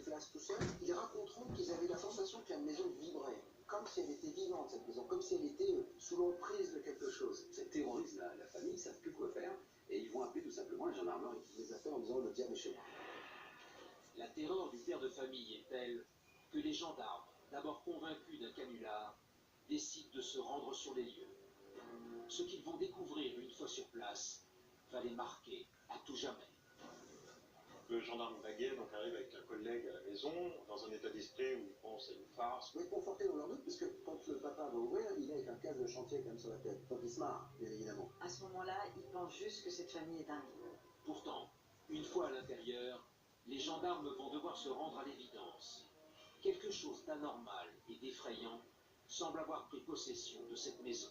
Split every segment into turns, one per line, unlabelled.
place tout seul, ils raconteront qu'ils avaient la sensation que la maison vibrait, comme si elle était vivante, cette maison, comme si elle était sous l'emprise de quelque chose.
Ça terrorise la famille, ils ne savent plus quoi faire, et ils vont appeler tout simplement la gendarmerie.
Les affaires en disant le diable est chez moi.
La terreur du père de famille est telle que les gendarmes, d'abord convaincus d'un canular, décident de se rendre sur les lieux. Ce qu'ils vont découvrir une fois sur place va les marquer à tout jamais.
Le gendarme Baguet donc arrive avec un collègue à la maison, dans un état d'esprit où il pense à une farce.
Vous êtes conforté dans leur doute, parce que quand le papa va ouvrir, il est avec un casque de chantier quand même sur la tête. Donc il se marre, bien évidemment.
À ce moment-là, il pense juste que cette famille est dingue.
Pourtant, une fois à l'intérieur, les gendarmes vont devoir se rendre à l'évidence. Quelque chose d'anormal et d'effrayant semble avoir pris possession de cette maison.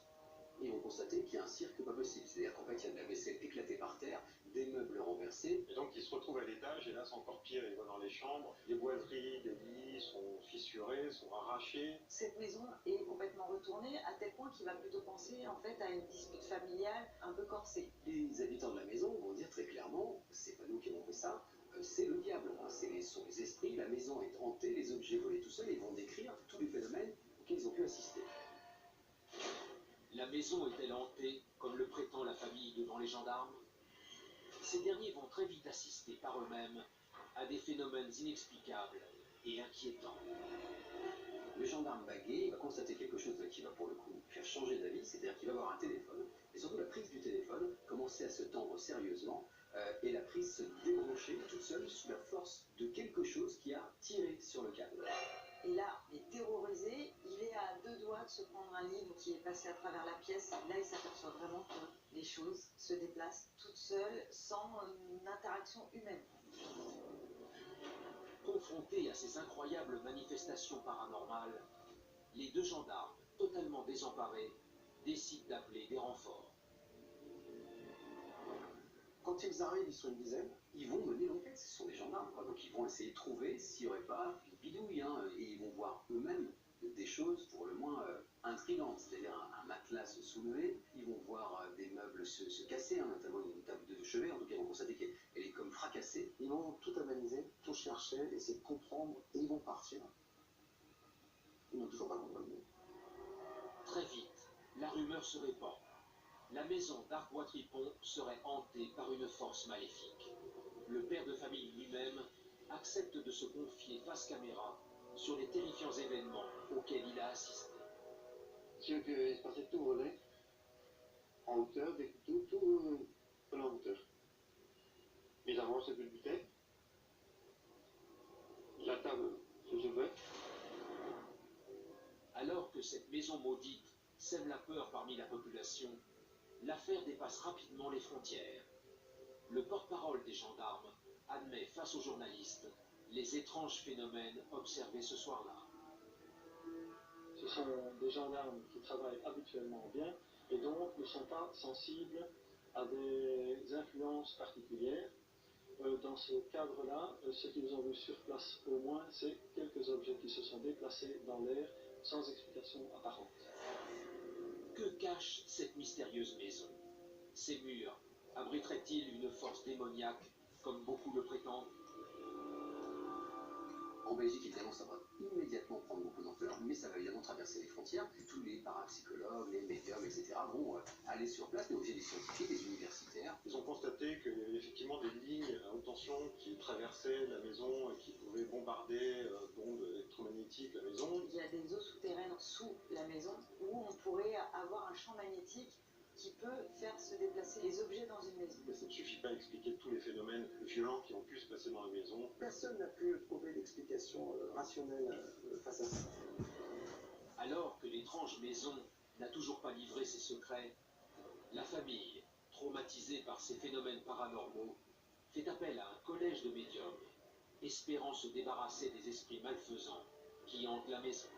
Ils vont constater qu'il y a un cirque pas possible. C'est-à-dire qu'en fait, il y a de la vaisselle éclatée par terre, des meubles renversés.
Et donc ils se retrouvent à l'étage, et là c'est encore pire, ils vont dans les chambres, les boiseries, les lits sont fissurés, sont arrachés.
Cette maison est complètement retournée à tel point qu'il va plutôt penser en fait à une dispute familiale un peu corsée.
Les habitants de la maison vont dire très clairement, c'est pas nous qui avons fait ça, c'est le diable, hein, sont les esprits, la maison est hantée, les objets volés tout seuls, ils vont décrire tous les phénomènes auxquels ils ont pu assister.
La maison est-elle hantée, comme le prétend la famille devant les gendarmes? Ces derniers vont très vite assister par eux-mêmes à des phénomènes inexplicables et inquiétants.
Le gendarme Baguet va constater quelque chose qui va pour le coup faire changer d'avis, c'est-à-dire qu'il va avoir un téléphone, et surtout la prise du téléphone commencer à se tendre sérieusement, et la prise se débrancher toute seule sous la force de quelque chose qui a tiré sur le câble.
Et là, il est terrorisé, il est à deux doigts de se prendre un livre qui est passé à travers la pièce. Là, il s'aperçoit vraiment que les choses se déplacent toutes seules, sans une interaction humaine.
Confrontés à ces incroyables manifestations paranormales, les deux gendarmes, totalement désemparés, décident d'appeler des renforts.
Quand ils arrivent, ils sont une dizaine, ils vont mener l'enquête, ce sont des gendarmes, quoi. Donc ils vont essayer de trouver s'il n'y aurait pas une bidouille, hein, et ils vont voir eux-mêmes des choses pour le moins intrigantes, c'est-à-dire un matelas se soulever, ils vont voir des meubles se casser, hein, notamment une table de chevet, en tout cas ils vont constater qu'elle est comme fracassée.
Ils vont tout analyser, tout chercher, essayer de comprendre, et ils vont partir. Ils n'ont toujours pas compris.
Très vite, la rumeur se répand. La maison d'Arbois-Tripon serait hantée par une force maléfique. Le père de famille lui-même accepte de se confier face caméra sur les terrifiants événements auxquels il a assisté.
C'est qu'il se passait tout voler, en hauteur, tout en hauteur. Mes avant se culbutaient, la table se soulevait.
Alors que cette maison maudite sème la peur parmi la population, l'affaire dépasse rapidement les frontières. Le porte-parole des gendarmes admet face aux journalistes les étranges phénomènes observés ce soir-là.
Ce sont des gendarmes qui travaillent habituellement bien et donc ne sont pas sensibles à des influences particulières. Dans ce cadre-là, ce qu'ils ont vu sur place au moins, c'est quelques objets qui se sont déplacés dans l'air sans explication apparente.
Que cache cette mystérieuse maison? Ces murs abriteraient-ils une force démoniaque, comme beaucoup le prétendent?
En Belgique, évidemment, ça va immédiatement prendre beaucoup d'ampleur, mais ça va évidemment traverser les frontières. Tous les parapsychologues, les médiums, etc. vont aller sur place, mais aussi des scientifiques, des universitaires.
Ils ont constaté qu'il y avait effectivement des lignes à haute tension qui traversaient la maison et qui pouvaient bombarder d'ondes électromagnétiques la maison.
Il y a des eaux souterraines sous la maison où on pourrait avoir un champ magnétique qui peut faire se déplacer les objets dans une maison.
Mais ça ne suffit pas à expliquer tous les phénomènes violents qui ont pu se passer dans la maison.
Personne n'a pu trouver d'explication rationnelle face à ça.
Alors que l'étrange maison n'a toujours pas livré ses secrets, la famille, traumatisée par ces phénomènes paranormaux, fait appel à un collège de médiums, espérant se débarrasser des esprits malfaisants qui hantent la maison.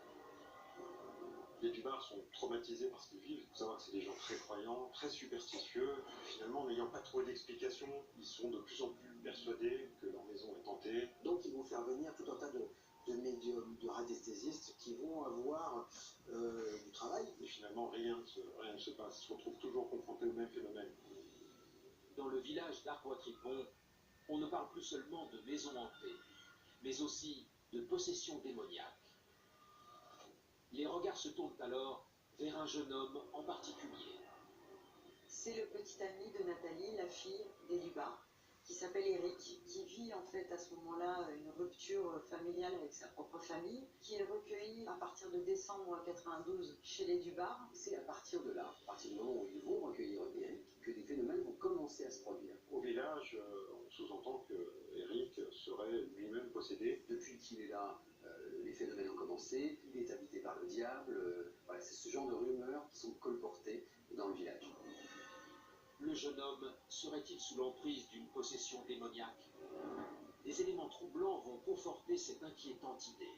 Les Dubar sont traumatisés par ce qu'ils vivent. Il faut savoir que c'est des gens très croyants, très superstitieux. Finalement, n'ayant pas trouvé d'explication, ils sont de plus en plus persuadés que leur maison est hantée.
Donc ils vont faire venir tout un tas de médiums, de radiesthésistes qui vont avoir du travail.
Et finalement, rien ne se passe. Ils se retrouvent toujours confrontés au même phénomène.
Dans le village d'Arbois-Tripon, on ne parle plus seulement de maison hantée, mais aussi de possession démoniaque. Les regards se tournent alors vers un jeune homme en particulier.
C'est le petit ami de Nathalie, la fille d'Élubar, qui s'appelle Eric, qui vit en fait à ce moment-là une rupture familiale avec sa propre famille, qui est recueilli à partir de décembre 92 chez les Dubar.
C'est à partir de là, à partir du moment où ils vont recueillir Eric, que des phénomènes vont commencer à se produire.
Au village, on sous-entend que Eric serait lui-même possédé.
Depuis qu'il est là, les phénomènes ont commencé, il est habité par le diable, voilà, c'est ce genre de rumeurs qui sont colportées dans le village.
Le jeune homme serait-il sous l'emprise d'une possession démoniaque? Des éléments troublants vont conforter cette inquiétante idée.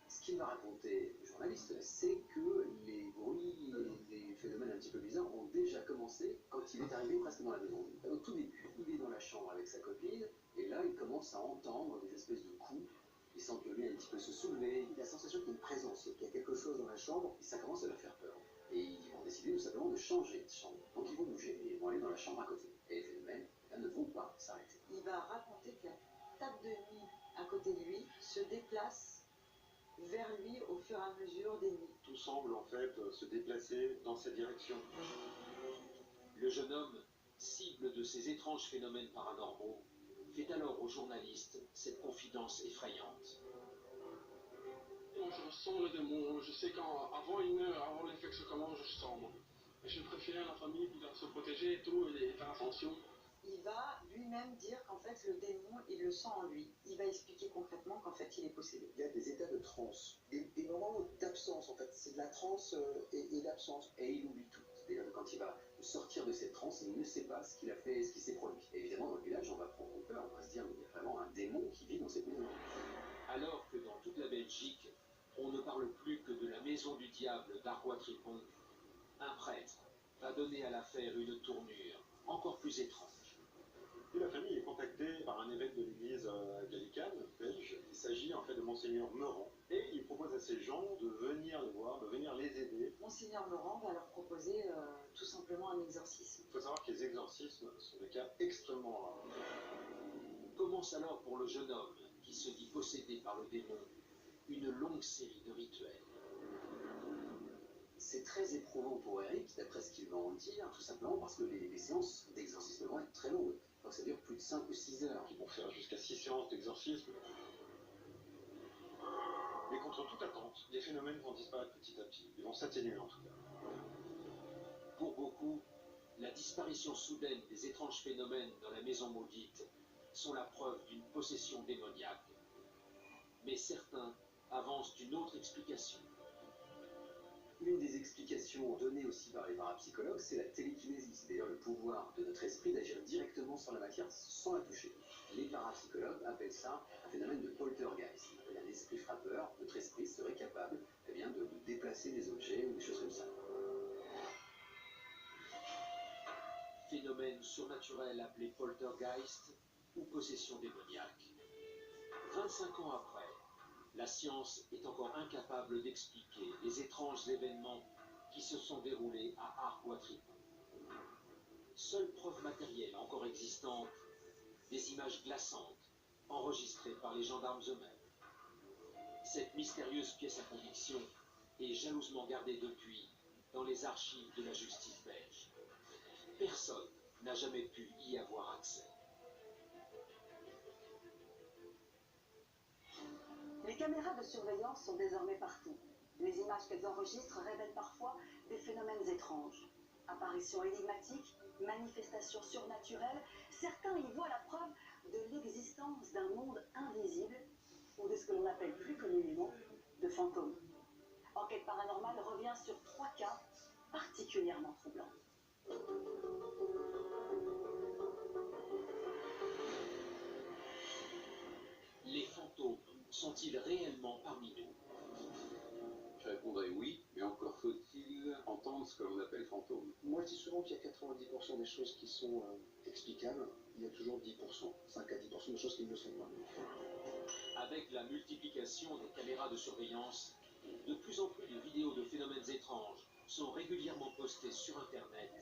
Ce qu'il va raconter, le journaliste, c'est que les bruits et les phénomènes un petit peu bizarres ont déjà commencé quand il est arrivé presque dans la maison. Au tout début, il est dans la chambre avec sa copine, et là, il commence à entendre des espèces de coups. Il sent que lui un petit peu se soulever, il a la sensation qu'il y a une présence, qu'il y a quelque chose dans la chambre, et ça commence à leur faire peur. Et ils vont décider tout simplement de changer de chambre. Donc ils vont bouger, et ils vont aller dans la chambre à côté. Et les phénomènes ne vont pas s'arrêter.
Il va raconter que la table de nuit à côté de lui se déplace vers lui au fur et à mesure des nuits.
Tout semble en fait se déplacer dans cette direction.
Le jeune homme, cible de ces étranges phénomènes paranormaux, fait alors au journaliste cette confidence effrayante.
Quand je ressens le démon, je sais qu'avant une heure, avant l'infection commence, je sens moi. Et je préfère la famille qui doit se protéger et tout, et faire attention.
Il va lui-même dire qu'en fait le démon, il le sent en lui. Il va expliquer concrètement qu'en fait il est possédé.
Il y a des états de transe, des moments d'absence en fait. C'est de la transe et l'absence.
Et il oublie tout. C'est-à-dire que quand il va sortir de cette transe, il ne sait pas ce qu'il a fait, ce qui s'est produit. Et évidemment, dans le village, on va prendre peur, on va se dire, mais il y a vraiment un démon qui vit dans cette maison.
Alors que dans toute la Belgique, on ne parle plus que de la maison du diable d'Argois-Tripon, un prêtre va donner à l'affaire une tournure encore plus étrange.
Et la famille est contactée par un évêque de l'église gallicane, belge. Il s'agit en fait de Monseigneur Meurant. Et il propose à ces gens de venir les voir, de venir les aider.
Monseigneur Meurant va leur proposer tout simplement un exorcisme.
Il faut savoir que les exorcismes sont des cas extrêmement rares.
Commence alors pour le jeune homme, qui se dit possédé par le démon, une longue série de rituels.
C'est très éprouvant pour Eric, d'après ce qu'il va en dire, tout simplement parce que les séances d'exorcisme vont être très longues. Donc ça dure plus de 5 ou 6 heures.
Ils vont faire jusqu'à 6 séances d'exorcisme. Mais contre toute attente, les phénomènes vont disparaître petit à petit. Ils vont s'atténuer en tout cas.
Pour beaucoup, la disparition soudaine des étranges phénomènes dans la maison maudite sont la preuve d'une possession démoniaque. Mais certains avancent une autre explication.
Une des explications données aussi par les parapsychologues, c'est la télékinésie, c'est-à-dire le pouvoir de notre esprit d'agir directement sur la matière sans la toucher. Les parapsychologues appellent ça un phénomène de poltergeist. Un esprit frappeur, notre esprit serait capable de déplacer des objets ou des choses comme ça.
Phénomène surnaturel appelé poltergeist ou possession démoniaque. 25 ans après, la science est encore incapable d'expliquer les étranges événements qui se sont déroulés à Argois-Tripon. Seule preuve matérielle encore existante, des images glaçantes enregistrées par les gendarmes eux-mêmes. Cette mystérieuse pièce à conviction est jalousement gardée depuis dans les archives de la justice belge. Personne n'a jamais pu y avoir accès.
Les caméras de surveillance sont désormais partout. Les images qu'elles enregistrent révèlent parfois des phénomènes étranges. Apparitions énigmatiques, manifestations surnaturelles, certains y voient la preuve de l'existence d'un monde invisible ou de ce que l'on appelle plus communément de fantômes. Enquête paranormale revient sur 3 cas particulièrement troublants.
Les fantômes sont-ils réellement parmi nous?
Je répondrais oui, mais encore faut-il entendre ce que l'on appelle fantôme.
Moi, je dis souvent qu'il y a 90% des choses qui sont explicables. Il y a toujours 10%, 5 à 10% de choses qui ne le sont pas.
Avec la multiplication des caméras de surveillance, de plus en plus de vidéos de phénomènes étranges sont régulièrement postées sur Internet